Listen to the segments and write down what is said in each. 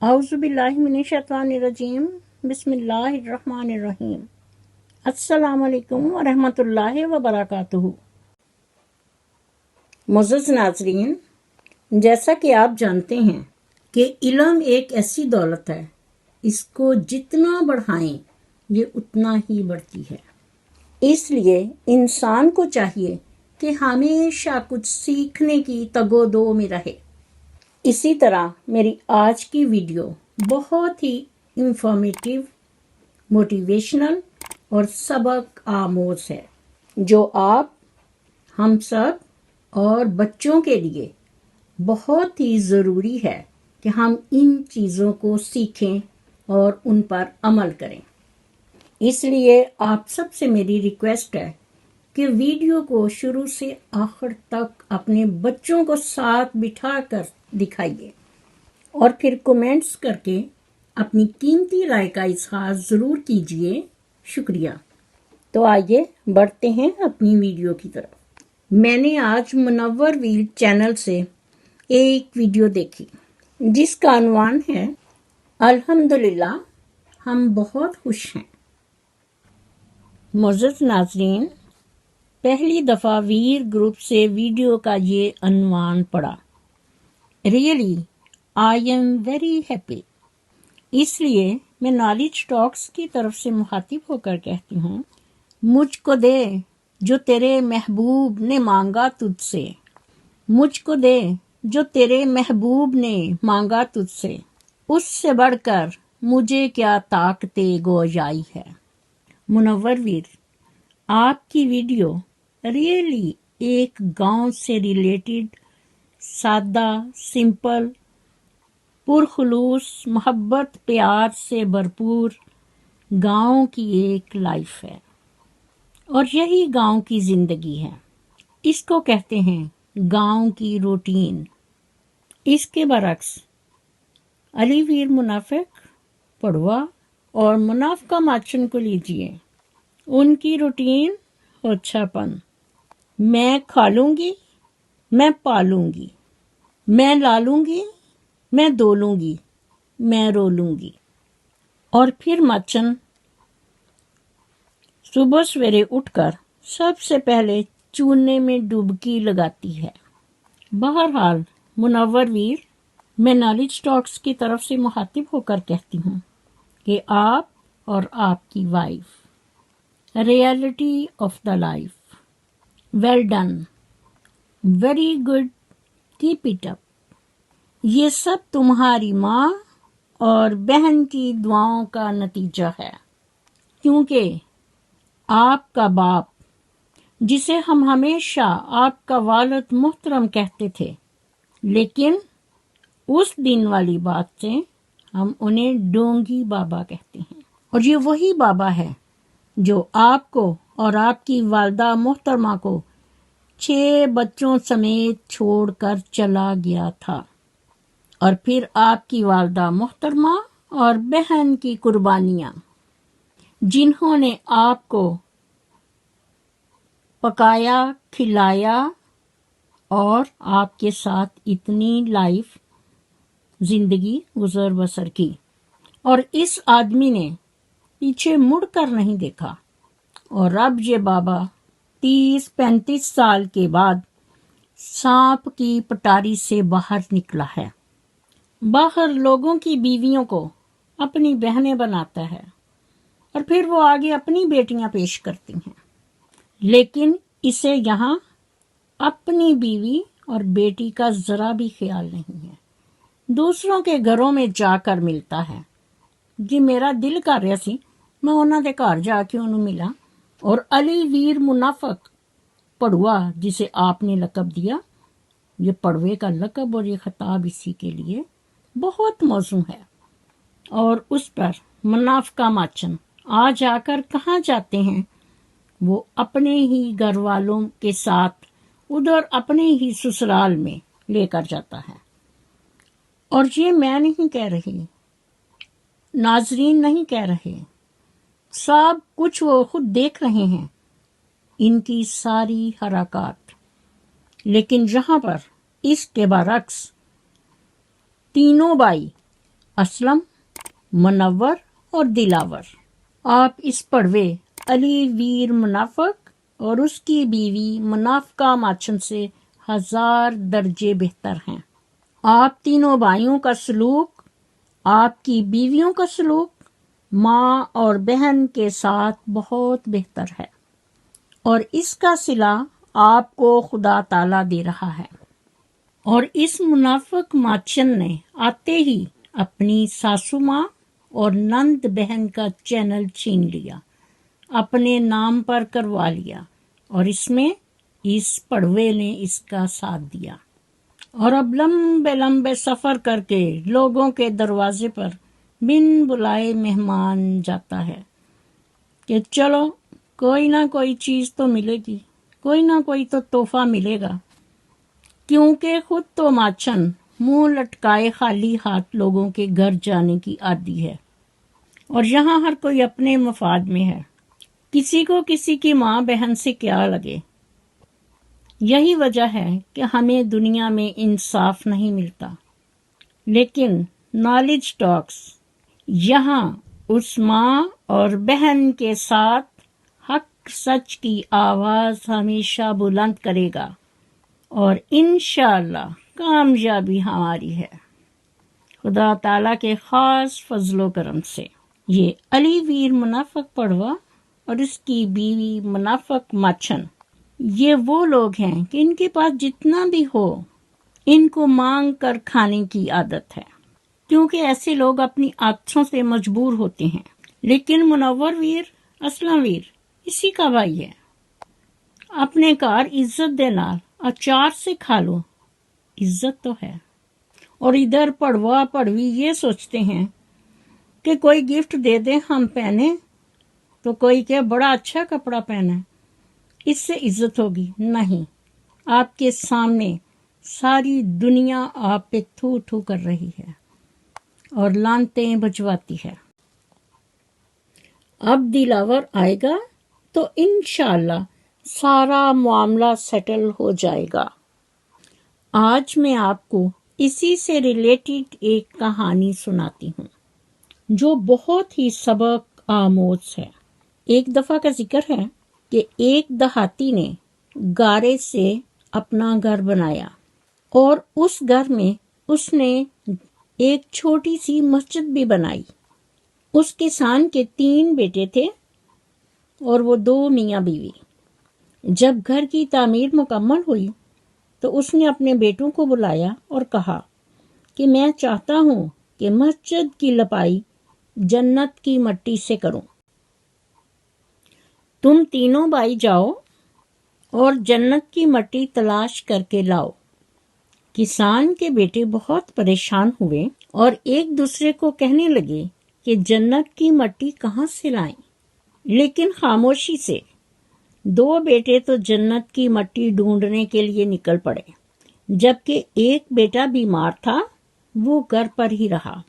اعوذ باللہ من الشیطان الرجیم بسم اللہ الرحمن الرحیم السلام علیکم ورحمۃ اللہ وبرکاتہ۔ معزز ناظرین، جیسا کہ آپ جانتے ہیں کہ علم ایک ایسی دولت ہے، اس کو جتنا بڑھائیں یہ اتنا ہی بڑھتی ہے۔ اس لیے انسان کو چاہیے کہ ہمیشہ کچھ سیکھنے کی تگ و دو میں رہے۔ اسی طرح میری آج کی ویڈیو بہت ہی انفارمیٹیو، موٹیویشنل اور سبق آموز ہے، جو آپ، ہم سب اور بچوں کے لیے بہت ہی ضروری ہے کہ ہم ان چیزوں کو سیکھیں اور ان پر عمل کریں۔ اس لیے آپ سب سے میری ریکویسٹ ہے کہ ویڈیو کو شروع سے آخر تک اپنے بچوں کو ساتھ بٹھا کر دکھائیے اور پھر کمنٹس کر کے اپنی قیمتی رائے کا اظہار ضرور کیجیے۔ شکریہ۔ تو آئیے بڑھتے ہیں اپنی ویڈیو کی طرف۔ میں نے آج منور ویل چینل سے ایک ویڈیو دیکھی جس کا عنوان ہے الحمدللہ ہم بہت خوش ہیں۔ معزز ناظرین، پہلی دفعہ ویر گروپ سے ویڈیو کا یہ عنوان پڑھا۔ Really I am very happy. اس لیے میں نالج ٹاکس کی طرف سے مخاطب ہو کر کہتی ہوں، مجھ کو دے جو تیرے محبوب نے مانگا تجھ سے، مجھ کو دے جو تیرے محبوب نے مانگا تجھ سے، اس سے بڑھ کر مجھے کیا طاقت گویائی ہے۔ منور ویر، آپ کی ویڈیو ریئلی ایک گاؤں سے ریلیٹڈ، سادہ، سمپل، پرخلوص، محبت پیار سے بھرپور گاؤں کی ایک لائف ہے، اور یہی گاؤں کی زندگی ہے۔ اس کو کہتے ہیں گاؤں کی روٹین۔ اس کے برعکس علی ویر منافق، پڑوا اور منافقہ ماچن کو لیجئے، ان کی روٹین اچھا پن، میں کھا لوں گی، میں پالوں گی، میں لالوں گی، میں دولوں گی، میں رولوں گی۔ اور پھر ماچن صبح سویرے اٹھ کر سب سے پہلے چونے میں ڈبکی لگاتی ہے۔ بہرحال منور ویر، میں نالج ٹاکس کی طرف سے مخاطب ہو کر کہتی ہوں کہ آپ اور آپ کی wife, reality of the life, well done, very good, keep it up. یہ سب تمہاری ماں اور بہن کی دعاؤں کا نتیجہ ہے، کیونکہ آپ کا باپ، جسے ہم ہمیشہ آپ کا والد محترم کہتے تھے، لیکن اس دن والی بات سے ہم انہیں ڈونگی بابا کہتے ہیں، اور یہ وہی بابا ہے جو آپ کو اور آپ کی والدہ محترمہ کو 6 بچوں سمیت چھوڑ کر چلا گیا تھا، اور پھر آپ کی والدہ محترمہ اور بہن کی قربانیاں، جنہوں نے آپ کو پکایا، کھلایا اور آپ کے ساتھ اتنی لائف زندگی گزر بسر کی، اور اس آدمی نے پیچھے مڑ کر نہیں دیکھا، اور اب یہ بابا 30-35 سال کے بعد سانپ کی پٹاری سے باہر نکلا ہے، باہر لوگوں کی بیویوں کو اپنی بہنیں بناتا ہے، اور پھر وہ آگے اپنی بیٹیاں پیش کرتی ہیں، لیکن اسے یہاں اپنی بیوی اور بیٹی کا ذرا بھی خیال نہیں ہے۔ دوسروں کے گھروں میں جا کر ملتا ہے، جی میرا دل کر رہا سی میں انہوں دے گھر جا کے انہوں ملا۔ اور علی ویر منافق، پڑوا جسے آپ نے لقب دیا، یہ پڑوے کا لقب اور یہ خطاب اسی کے لیے بہت موزوں ہے، اور اس پر منافقہ ماچن آ جا کر کہاں جاتے ہیں؟ وہ اپنے ہی گھر والوں کے ساتھ ادھر اپنے ہی سسرال میں لے کر جاتا ہے۔ اور یہ میں نہیں کہہ رہی، ناظرین نہیں کہہ رہے، سب کچھ وہ خود دیکھ رہے ہیں، ان کی ساری حرکات۔ لیکن جہاں پر اس کے برعکس تینوں بھائی اسلم، منور اور دلاور۔ آپ اس پڑوے علی ویر منافق اور اس کی بیوی منافقہ ماچن سے 1000 درجے بہتر ہیں۔ آپ تینوں بھائیوں کا سلوک، آپ کی بیویوں کا سلوک ماں اور بہن کے ساتھ بہت بہتر ہے، اور اس کا صلہ آپ کو خدا تعالیٰ دے رہا ہے۔ اور اس منافق ماچن نے آتے ہی اپنی ساسو ماں اور نند بہن کا چینل چھین لیا، اپنے نام پر کروا لیا، اور اس میں اس پڑوے نے اس کا ساتھ دیا، اور اب لمبے لمبے سفر کر کے لوگوں کے دروازے پر بن بلائے مہمان جاتا ہے کہ چلو کوئی نہ کوئی چیز تو ملے گی، کوئی نہ کوئی تو تحفہ ملے گا، کیونکہ خود تو ماچن منہ لٹکائے خالی ہاتھ لوگوں کے گھر جانے کی عادی ہے، اور یہاں ہر کوئی اپنے مفاد میں ہے، کسی کو کسی کی ماں بہن سے کیا لگے۔ یہی وجہ ہے کہ ہمیں دنیا میں انصاف نہیں ملتا، لیکن نالج ٹاکس یہاں اس ماں اور بہن کے ساتھ حق سچ کی آواز ہمیشہ بلند کرے گا، اور انشاءاللہ کامیابی ہماری ہے، خدا تعالیٰ کے خاص فضل و کرم سے۔ یہ علی ویر منافق پڑوا اور اس کی بیوی منافق ماچن، یہ وہ لوگ ہیں کہ ان کے پاس جتنا بھی ہو ان کو مانگ کر کھانے کی عادت ہے، کیونکہ ایسے لوگ اپنی عادتوں سے مجبور ہوتے ہیں۔ لیکن منور ویر، اسلم ویر اسی کا بھائی ہے، اپنے کار عزت دے نال اچار سے کھا لو، عزت تو ہے۔ اور ادھر پڑوا پڑوی یہ سوچتے ہیں کہ کوئی گفٹ دے دے ہم پہنے، تو کوئی کہ بڑا اچھا کپڑا پہنا ہے، اس سے عزت ہوگی۔ نہیں، آپ کے سامنے ساری دنیا آپ پہ تھو تھو کر رہی ہے اور لانتیں بجواتی ہے۔ اب دلاور آئے گا تو انشاءاللہ سارا معاملہ سیٹل ہو جائے گا۔ آج میں آپ کو اسی سے ریلیٹڈ ایک کہانی سناتی ہوں جو بہت ہی سبق آموز ہے۔ ایک دفعہ کا ذکر ہے کہ ایک دیہاتی نے گارے سے اپنا گھر بنایا، اور اس گھر میں اس نے ایک چھوٹی سی مسجد بھی بنائی۔ اس کسان کے 3 بیٹے تھے اور وہ 2 میاں بیوی۔ جب گھر کی تعمیر مکمل ہوئی تو اس نے اپنے بیٹوں کو بلایا اور کہا کہ میں چاہتا ہوں کہ مسجد کی لپائی جنت کی مٹی سے کروں۔ تم تینوں بھائی جاؤ اور جنت کی مٹی تلاش کر کے لاؤ۔ کسان کے بیٹے بہت پریشان ہوئے اور ایک دوسرے کو کہنے لگے کہ جنت کی مٹی کہاں سے لائیں، لیکن خاموشی سے 2 بیٹے تو جنت کی مٹی ڈھونڈنے کے لیے نکل پڑے، جبکہ ایک بیٹا بیمار تھا، وہ گھر پر ہی رہا۔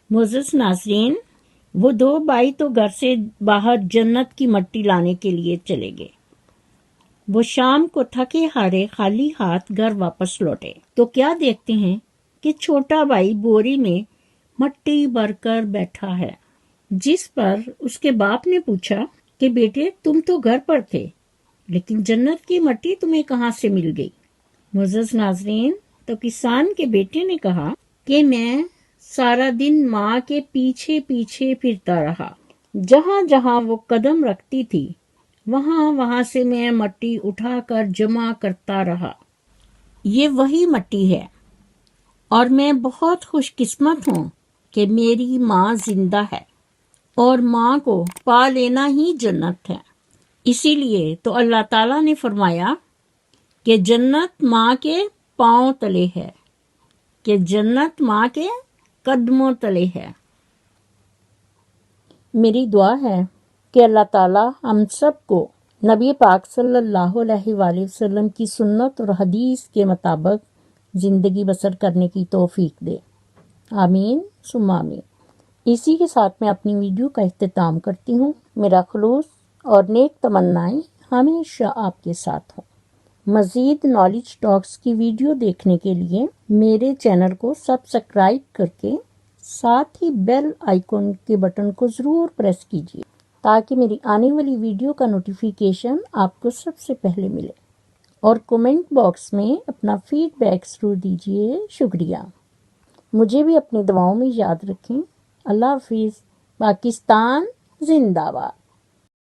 معزز ناظرین، وہ 2 بھائی تو گھر سے باہر جنت کی مٹی لانے کے لیے چلے گئے۔ وہ شام کو تھکے ہارے خالی ہاتھ گھر واپس لوٹے تو کیا دیکھتے ہیں کہ چھوٹا بھائی بوری میں مٹی بھر کر بیٹھا ہے، جس پر اس کے باپ نے پوچھا کہ بیٹے تم تو گھر پر تھے، لیکن جنت کی مٹی تمہیں کہاں سے مل گئی؟ معزز ناظرین، تو کسان کے بیٹے نے کہا کہ میں سارا دن ماں کے پیچھے پیچھے پھرتا رہا، جہاں جہاں وہ قدم رکھتی تھی وہاں سے میں مٹی اٹھا کر جمع کرتا رہا۔ یہ وہی مٹی ہے، اور میں بہت خوش قسمت ہوں کہ میری ماں زندہ ہے، اور ماں کو پا لینا ہی جنت ہے۔ اسی لیے تو اللہ تعالیٰ نے فرمایا کہ جنت ماں کے پاؤں تلے ہے، کہ جنت ماں کے قدموں تلے ہے۔ میری دعا ہے کہ اللہ تعالیٰ ہم سب کو نبی پاک صلی اللہ علیہ وآلہ وسلم کی سنت اور حدیث کے مطابق زندگی بسر کرنے کی توفیق دے، آمین ثم آمین۔ اسی کے ساتھ میں اپنی ویڈیو کا اختتام کرتی ہوں۔ میرا خلوص اور نیک تمنائیں ہمیشہ آپ کے ساتھ ہوں۔ مزید نالج ٹاکس کی ویڈیو دیکھنے کے لیے میرے چینل کو سبسکرائب کر کے ساتھ ہی بیل آئیکن کے بٹن کو ضرور پریس کیجیے تاکہ میری آنے والی ویڈیو کا نوٹیفیکیشن آپ کو سب سے پہلے ملے، اور کومنٹ باکس میں اپنا فیڈ بیک ضرور دیجیے۔ شکریہ۔ مجھے بھی اپنی دعاؤں میں یاد رکھیں۔ اللہ حافظ۔ پاکستان زندہ باد۔